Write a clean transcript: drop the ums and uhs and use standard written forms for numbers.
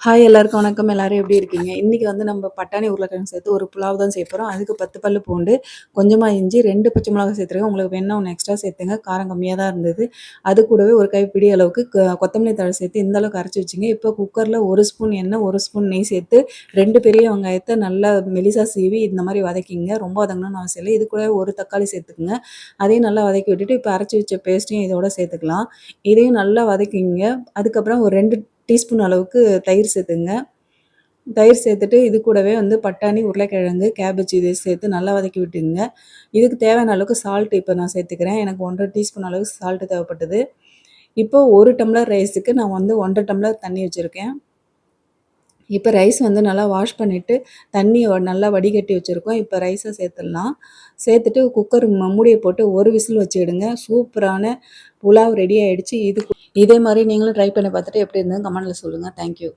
Hi எல்லாருக்கும் வணக்கம். எல்லாரும் எப்படி இருக்கீங்க? இன்னைக்கு வந்து நம்ம பட்டாணி உருளைக்கிழங்கு சேர்த்து ஒரு புலாவ் தான் செய்ய போகிறோம். அதுக்கு 10 பல்லு பூண்டு, கொஞ்சமாக இஞ்சி, 2 பச்சை மிளகாய் சேர்த்துருக்கேன். உங்களுக்கு வேணா ஒன்று எக்ஸ்ட்ரா சேர்த்துங்க. காரம் கம்மியாக தான் இருந்தது. அது கூடவே ஒரு கைப்பிடி அளவுக்கு கொத்தமல்லி தழை சேர்த்து இந்த அளவுக்கு அரைச்சி வச்சுங்க. இப்போ குக்கரில் 1 ஸ்பூன் எண்ணெய், 1 ஸ்பூன் நெய் சேர்த்து 2 பெரிய வெங்காயத்தை நல்லா மெலிசா சீவி இந்த மாதிரி வதக்கிங்க. ரொம்ப வதங்கணும்னு அவசியம் இல்லை. இது கூட ஒரு தக்காளி சேர்த்துக்குங்க. அதையும் நல்லா வதக்கி விட்டுட்டு இப்போ அரைச்சி வச்ச பேஸ்ட்டையும் இதோட சேர்த்துக்கலாம். இதையும் நல்லா வதக்கிங்க. அதுக்கப்புறம் ஒரு 2 டீஸ்பூன் அளவுக்கு தயிர் சேர்த்துங்க. தயிர் சேர்த்துட்டு இது கூடவே வந்து பட்டாணி, உருளைக்கிழங்கு, கேபேஜ் இதை சேர்த்து நல்லா வதக்கி விட்டுங்க. இதுக்கு தேவையான அளவுக்கு சால்ட் இப்போ நான் சேர்த்துக்கிறேன். எனக்கு 1 1/2 டீஸ்பூன் அளவுக்கு சால்ட் தேவைப்பட்டது. இப்போ 1 டம்ளர் ரைஸுக்கு நான் வந்து 1 1/2 டம்ளர் தண்ணி வச்சுருக்கேன். இப்போ ரைஸ் வந்து நல்லா வாஷ் பண்ணிவிட்டு தண்ணியை நல்லா வடிகட்டி வச்சுருக்கோம். இப்போ ரைஸை சேர்த்துடலாம். சேர்த்துட்டு குக்கர் மூடியை போட்டு ஒரு விசில் வச்சுடுங்க. சூப்பரான புலாவ் ரெடி ஆகிடுச்சு. இதே மாதிரி நீங்களும் ட்ரை பண்ணி பார்த்துட்டு எப்படி இருந்ததுன்னு கமெண்ட்டில் சொல்லுங்கள். தேங்க்யூ.